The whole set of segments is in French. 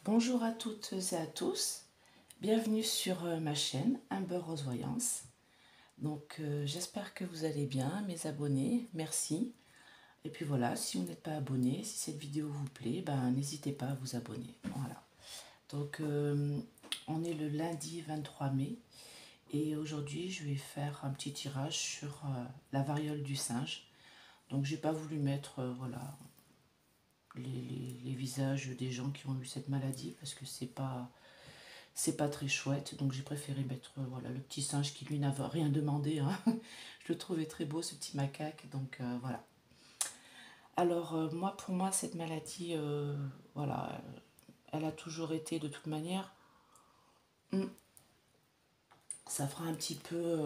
Bonjour à toutes et à tous, bienvenue sur ma chaîne Amber Rose Voyance. J'espère que vous allez bien, mes abonnés, merci. Et puis voilà, si vous n'êtes pas abonné, si cette vidéo vous plaît, n'hésitez pas à vous abonner. Voilà. Donc on est le lundi 23 mai et aujourd'hui je vais faire un petit tirage sur la variole du singe. Donc j'ai pas voulu mettre voilà, les visages des gens qui ont eu cette maladie parce que c'est pas très chouette, donc j'ai préféré mettre voilà, le petit singe qui lui n'avait rien demandé, hein. Je le trouvais très beau ce petit macaque, donc voilà. Alors moi, pour moi, cette maladie, voilà, elle a toujours été de toute manière. Ça fera un petit peu,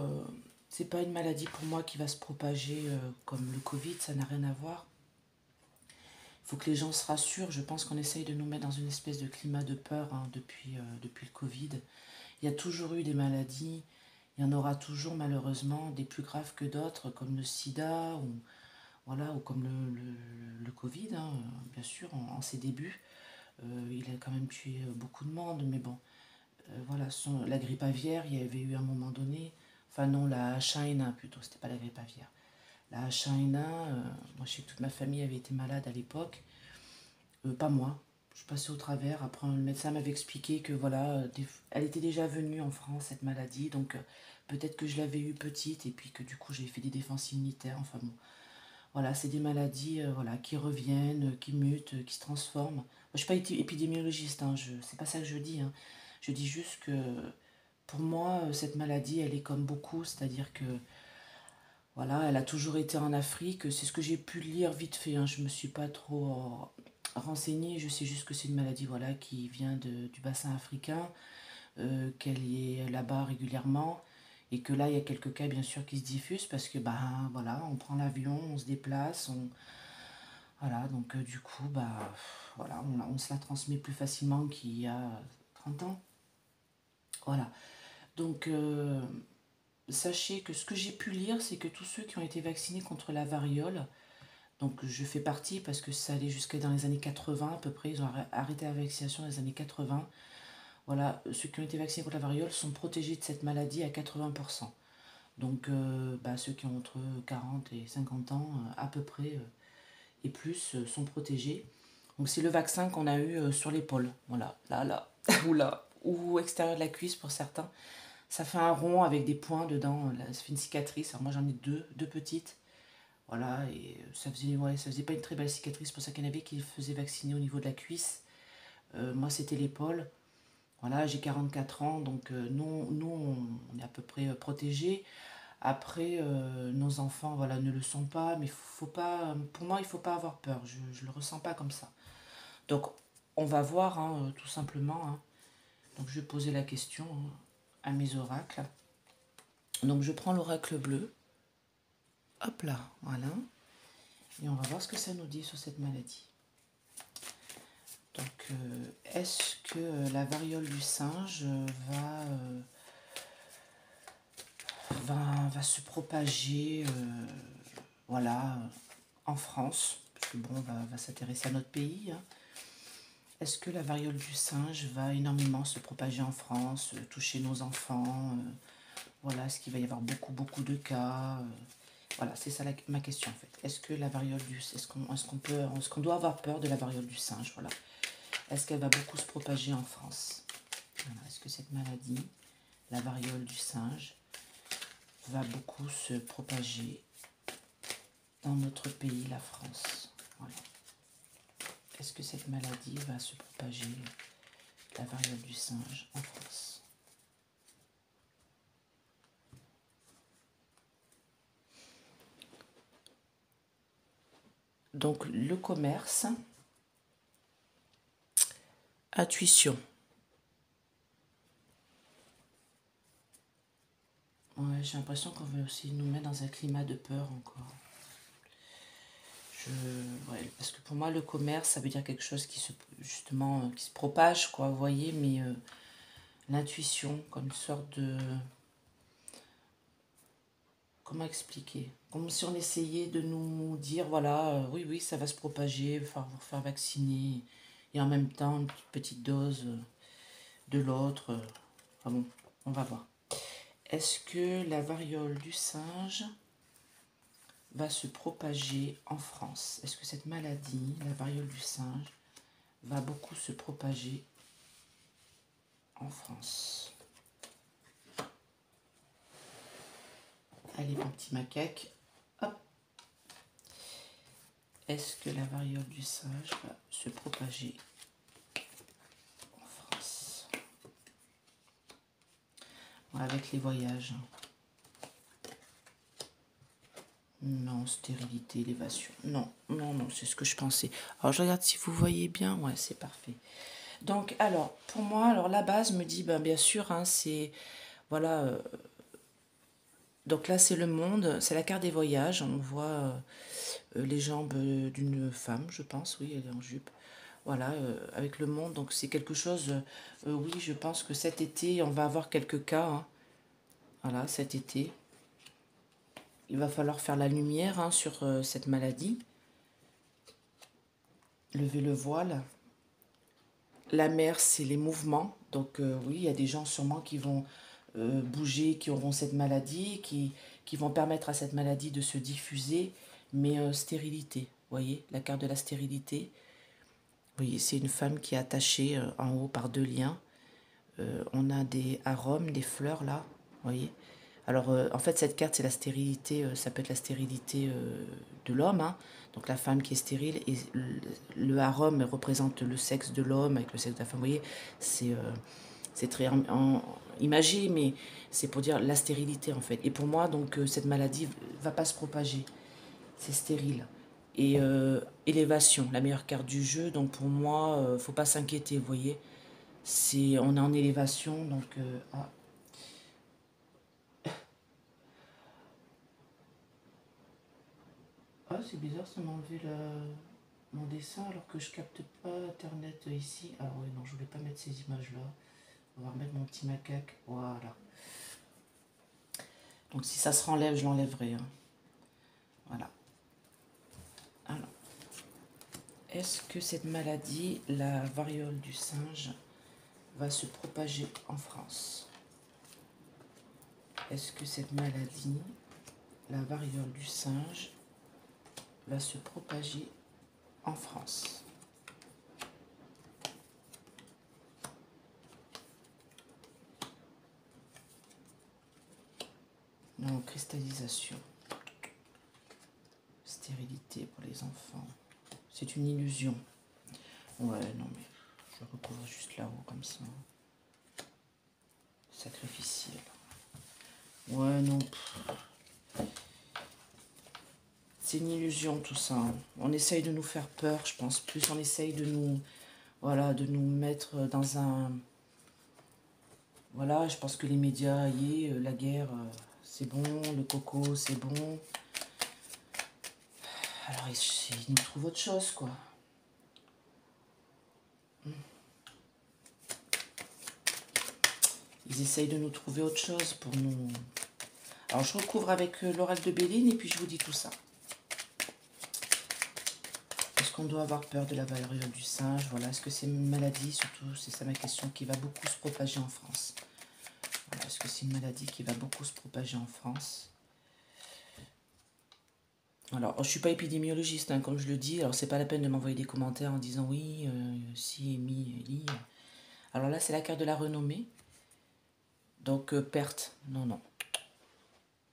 c'est pas une maladie pour moi qui va se propager comme le Covid, ça n'a rien à voir. Il faut que les gens se rassurent. Je pense qu'on essaye de nous mettre dans une espèce de climat de peur, hein, depuis le Covid. Il y a toujours eu des maladies, il y en aura toujours malheureusement des plus graves que d'autres, comme le sida ou, voilà, ou comme le Covid, hein, bien sûr, en ses débuts. Il a quand même tué beaucoup de monde, mais bon, voilà, la grippe aviaire, il y avait eu à un moment donné, enfin non, la H1N1 plutôt, c'était pas la grippe aviaire. La H1N1, moi je sais que toute ma famille avait été malade à l'époque, pas moi. Je passais au travers. Après, le médecin m'avait expliqué que voilà, elle était déjà venue en France, cette maladie. Donc, peut-être que je l'avais eue petite et puis que du coup, j'ai fait des défenses immunitaires. Enfin bon, voilà, c'est des maladies voilà, qui reviennent, qui mutent, qui se transforment. Moi, je ne suis pas épidémiologiste, hein, c'est pas ça que je dis, hein. Je dis juste que pour moi, cette maladie, elle est comme beaucoup, c'est-à-dire que voilà, elle a toujours été en Afrique. C'est ce que j'ai pu lire vite fait, hein. Je me suis pas trop renseignée. Je sais juste que c'est une maladie voilà, qui vient du bassin africain, qu'elle y est là-bas régulièrement. Et que là, il y a quelques cas, bien sûr, qui se diffusent parce que, voilà, on prend l'avion, on se déplace, voilà, donc du coup, voilà, on se la transmet plus facilement qu'il y a 30 ans. Voilà. Donc, sachez que ce que j'ai pu lire, c'est que tous ceux qui ont été vaccinés contre la variole, donc je fais partie parce que ça allait jusqu'à dans les années 80 à peu près, ils ont arrêté la vaccination dans les années 80. Voilà, ceux qui ont été vaccinés contre la variole sont protégés de cette maladie à 80%. Donc ceux qui ont entre 40 et 50 ans à peu près et plus sont protégés. Donc c'est le vaccin qu'on a eu sur l'épaule, voilà, là, ou là, ou extérieur de la cuisse pour certains. Ça fait un rond avec des points dedans, là, ça fait une cicatrice. Alors moi j'en ai deux petites. Voilà, et ça faisait pas une très belle cicatrice, c'est pour ça qu'il y en avait qui faisaient vacciner au niveau de la cuisse. Moi, c'était l'épaule. Voilà, j'ai 44 ans, donc nous on est à peu près protégés. Après, nos enfants, voilà, ne le sont pas, mais faut pas, pour moi, il faut pas avoir peur. Je le ressens pas comme ça. Donc, on va voir, hein, tout simplement, hein. Donc, je vais poser la question hein, à mes oracles. Donc, je prends l'oracle bleu. Hop là, voilà. Et on va voir ce que ça nous dit sur cette maladie. Donc, est-ce que la variole du singe va se propager voilà, en France? Parce que bon, on va s'intéresser à notre pays, hein. Est-ce que la variole du singe va énormément se propager en France, toucher nos enfants voilà, est-ce qu'il va y avoir beaucoup de cas voilà, c'est ça ma question en fait. Est-ce que la variole du est-ce qu'on doit avoir peur de la variole du singe, voilà. Est-ce qu'elle va beaucoup se propager en France? Voilà. Est-ce que cette maladie, la variole du singe, va beaucoup se propager dans notre pays, la France? Voilà. Est-ce que cette maladie va se propager, la variole du singe, en France? Donc, le commerce, intuition. Ouais, j'ai l'impression qu'on veut aussi nous mettre dans un climat de peur encore. Ouais, parce que pour moi, le commerce, ça veut dire quelque chose justement, qui se propage, quoi, vous voyez, mais l'intuition, comme une sorte de... Comment expliquer? Comme si on essayait de nous dire, voilà, oui, ça va se propager, il va falloir vous faire vacciner. et en même temps une petite dose de l'autre. Enfin bon, on va voir. Est-ce que la variole du singe va se propager en France? Est-ce que cette maladie, la variole du singe, va beaucoup se propager en France? Allez, mon petit macaque. Hop. Est-ce que la variole du singe va se propager en France? Avec les voyages. Non, stérilité, élévation. Non, non, non, c'est ce que je pensais. Alors, je regarde si vous voyez bien. Ouais, c'est parfait. Donc, alors, pour moi, alors la base me dit, ben, bien sûr, hein, c'est... Voilà. Donc là, c'est le monde, c'est la carte des voyages. On voit les jambes d'une femme, je pense. Oui, elle est en jupe. Voilà, avec le monde. Donc, c'est quelque chose... oui, je pense que cet été, on va avoir quelques cas. Hein. Voilà, cet été. Il va falloir faire la lumière hein, sur cette maladie. Lever le voile. La mer, c'est les mouvements. Donc oui, il y a des gens sûrement qui vont bouger, qui auront cette maladie, qui vont permettre à cette maladie de se diffuser. Mais stérilité, vous voyez, la carte de la stérilité. Vous voyez, c'est une femme qui est attachée en haut par deux liens. On a des arômes, des fleurs là, vous voyez. Alors, en fait, cette carte, c'est la stérilité, ça peut être la stérilité de l'homme, hein, donc la femme qui est stérile, et le arôme représente le sexe de l'homme avec le sexe de la femme, vous voyez, c'est très imagé, mais c'est pour dire la stérilité, en fait. Et pour moi, donc, cette maladie ne va pas se propager, c'est stérile. Et élévation, la meilleure carte du jeu, donc pour moi, faut pas s'inquiéter, vous voyez. On est en élévation, donc... ah. Ah, c'est bizarre, ça m'a enlevé mon dessin alors que je capte pas internet ici. Ah ouais, non, je voulais pas mettre ces images-là. On va remettre mon petit macaque. Voilà. Donc si ça se renlève, je l'enlèverai. Hein. Voilà. Alors, est-ce que cette maladie, la variole du singe, va se propager en France? Est-ce que cette maladie, la variole du singe, va se propager en France? Non, cristallisation. Stérilité pour les enfants. C'est une illusion. Ouais, non, mais je recouvre juste là-haut comme ça. Sacrificiel. Ouais, non. C'est une illusion tout ça. On essaye de nous faire peur, je pense. Plus on essaye de nous, voilà, de nous mettre dans un... Voilà, je pense que les médias, la guerre, c'est bon, le coco, c'est bon. Alors, ils nous trouvent autre chose, quoi. Ils essayent de nous trouver autre chose pour nous... Alors, je recouvre avec l'oracle de Béline et puis je vous dis tout ça. Est-ce qu'on doit avoir peur de la variole du singe? Voilà, est-ce que c'est une maladie, surtout, c'est ça ma question, qui va beaucoup se propager en France? Voilà, est-ce que c'est une maladie qui va beaucoup se propager en France? Alors, je ne suis pas épidémiologiste, hein, comme je le dis, alors c'est pas la peine de m'envoyer des commentaires en disant oui, si, mi, li. Alors là, c'est la carte de la renommée. Donc, perte, non, non.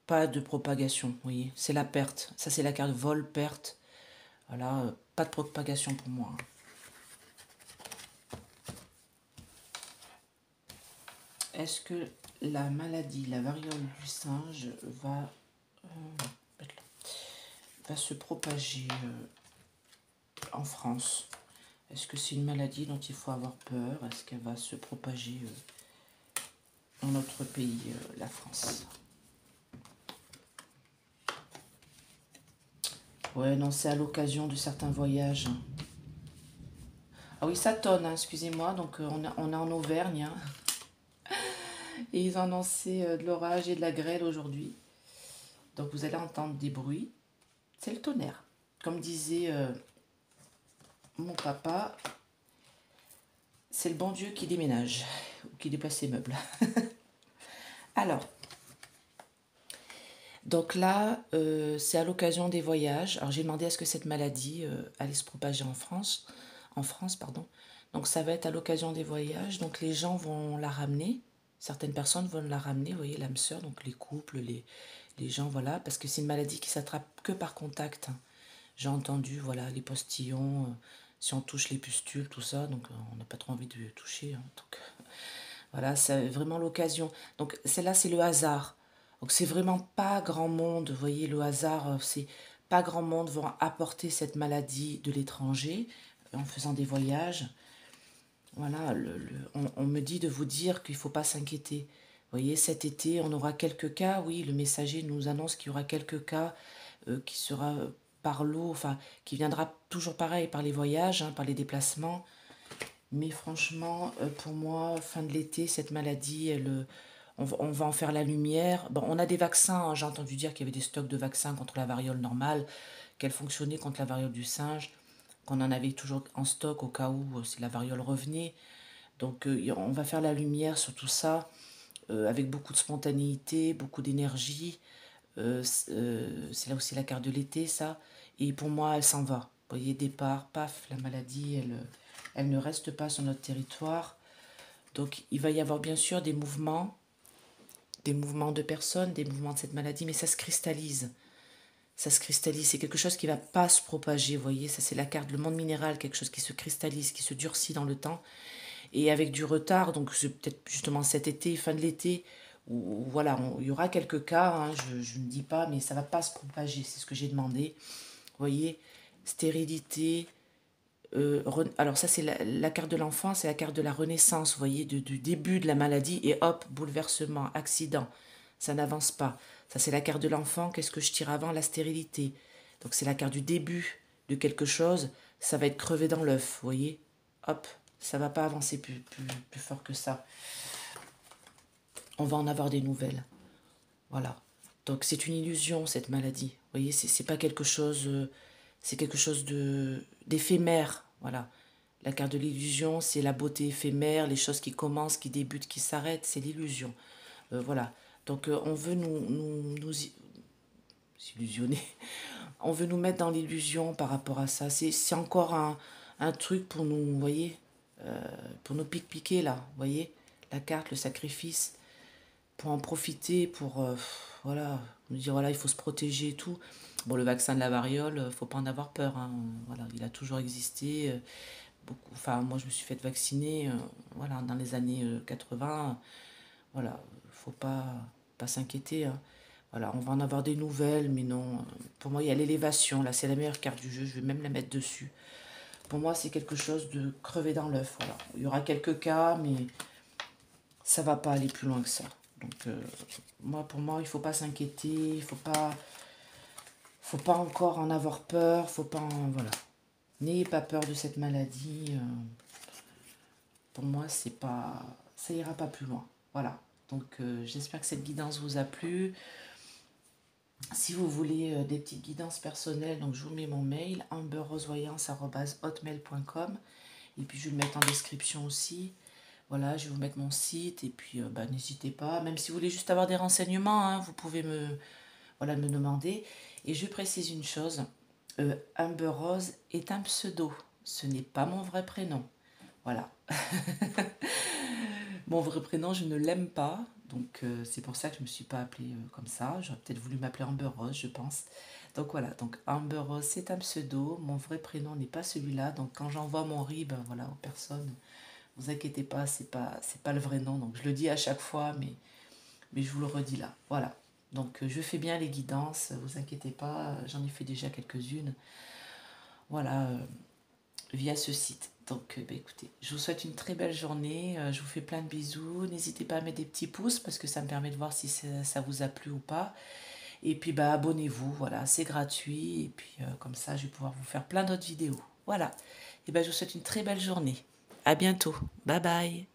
Pas de propagation, vous voyez, c'est la perte. Ça, c'est la carte vol, perte. Voilà, pas de propagation pour moi. Hein. Est-ce que la maladie, la variole du singe va se propager en France? Est-ce que c'est une maladie dont il faut avoir peur? Est-ce qu'elle va se propager dans notre pays, la France? Ouais, non, c'est à l'occasion de certains voyages. Ah oui, ça tonne, hein, excusez-moi. Donc, on est en Auvergne. Hein. Et ils ont annoncé de l'orage et de la grêle aujourd'hui. Donc, vous allez entendre des bruits. C'est le tonnerre. Comme disait mon papa, c'est le bon Dieu qui déménage, ou qui déplace ses meubles. Alors, donc là, c'est à l'occasion des voyages. Alors j'ai demandé à ce que cette maladie allait se propager en France, pardon. Donc ça va être à l'occasion des voyages. Donc les gens vont la ramener. Certaines personnes vont la ramener, vous voyez, l'âme sœur, donc les couples, les gens, voilà, parce que c'est une maladie qui s'attrape que par contact, hein. J'ai entendu, voilà, les postillons, si on touche les pustules, tout ça, donc on n'a pas trop envie de toucher, hein. Donc voilà, c'est vraiment l'occasion. Donc celle-là, c'est le hasard. Donc c'est vraiment pas grand monde, vous voyez, le hasard, c'est pas grand monde vont apporter cette maladie de l'étranger en faisant des voyages. Voilà, on me dit de vous dire qu'il ne faut pas s'inquiéter. Vous voyez, cet été, on aura quelques cas, oui, le messager nous annonce qu'il y aura quelques cas qui sera par l'eau, enfin, qui viendra toujours pareil par les voyages, hein, par les déplacements. Mais franchement, pour moi, fin de l'été, cette maladie, on va en faire la lumière. Bon, on a des vaccins, hein, j'ai entendu dire qu'il y avait des stocks de vaccins contre la variole normale, qu'elle fonctionnait contre la variole du singe, qu'on en avait toujours en stock au cas où si la variole revenait. Donc on va faire la lumière sur tout ça, avec beaucoup de spontanéité, beaucoup d'énergie. C'est là aussi la carte de l'été, ça. Et pour moi, elle s'en va. Vous voyez, départ, paf, la maladie, elle ne reste pas sur notre territoire. Donc il va y avoir bien sûr des mouvements de personnes, des mouvements de cette maladie, mais ça se cristallise. Ça se cristallise, c'est quelque chose qui ne va pas se propager, vous voyez, ça c'est la carte, le monde minéral, quelque chose qui se cristallise, qui se durcit dans le temps, et avec du retard, donc c'est peut-être justement cet été, fin de l'été, où voilà, il y aura quelques cas, hein, je ne dis pas, mais ça ne va pas se propager, c'est ce que j'ai demandé, vous voyez, stérilité, alors ça c'est la carte de l'enfant, c'est la carte de la renaissance, vous voyez, du début de la maladie, et hop, bouleversement, accident, ça n'avance pas. Ça c'est la carte de l'enfant, qu'est-ce que je tire avant? La stérilité. Donc c'est la carte du début de quelque chose, ça va être crevé dans l'œuf, vous voyez, hop, ça va pas avancer plus fort que ça. On va en avoir des nouvelles, voilà. Donc c'est une illusion cette maladie, vous voyez, c'est pas quelque chose, c'est quelque chose d'éphémère, voilà. La carte de l'illusion, c'est la beauté éphémère, les choses qui commencent, qui débutent, qui s'arrêtent, c'est l'illusion. Voilà. Donc on veut nous illusionner, on veut nous mettre dans l'illusion par rapport à ça. C'est encore un truc pour nous, vous voyez, pour nous piquer là, vous voyez, la carte, le sacrifice, pour en profiter, pour, voilà, nous dire, voilà, il faut se protéger et tout. Bon, le vaccin de la variole, faut pas en avoir peur, hein. Voilà, il a toujours existé. Beaucoup, enfin, moi, je me suis fait vacciner, voilà, dans les années 80. Voilà, faut pas s'inquiéter, hein. Voilà, on va en avoir des nouvelles, mais non. Pour moi, il y a l'élévation. Là, c'est la meilleure carte du jeu. Je vais même la mettre dessus. Pour moi, c'est quelque chose de crevé dans l'œuf. Voilà. Il y aura quelques cas, mais ça va pas aller plus loin que ça. Donc, pour moi, il faut pas s'inquiéter. Faut pas encore en avoir peur. Faut pas, voilà. N'ayez pas peur de cette maladie. Pour moi, c'est pas, ça ira pas plus loin. Voilà. Donc, j'espère que cette guidance vous a plu. Si vous voulez des petites guidances personnelles, donc je vous mets mon mail, amberrosevoyance@hotmail.com, et puis je vais le mettre en description aussi. Voilà, je vais vous mettre mon site, et puis n'hésitez pas, même si vous voulez juste avoir des renseignements, hein, vous pouvez voilà, me demander. Et je précise une chose, Amber Rose est un pseudo, ce n'est pas mon vrai prénom. Voilà. Mon vrai prénom, je ne l'aime pas. Donc c'est pour ça que je ne me suis pas appelée comme ça. J'aurais peut-être voulu m'appeler Amber Rose, je pense. Donc voilà, donc Amber Rose, c'est un pseudo. Mon vrai prénom n'est pas celui-là. Donc quand j'envoie mon RIB, voilà, aux personnes, vous inquiétez pas, c'est pas le vrai nom. Donc je le dis à chaque fois, mais je vous le redis là. Voilà. Donc je fais bien les guidances, vous inquiétez pas. J'en ai fait déjà quelques-unes. Voilà, via ce site. Donc, écoutez, je vous souhaite une très belle journée. Je vous fais plein de bisous. N'hésitez pas à mettre des petits pouces parce que ça me permet de voir si ça vous a plu ou pas. Et puis, abonnez-vous. Voilà, c'est gratuit. Et puis, comme ça, je vais pouvoir vous faire plein d'autres vidéos. Voilà. Et je vous souhaite une très belle journée. À bientôt. Bye bye.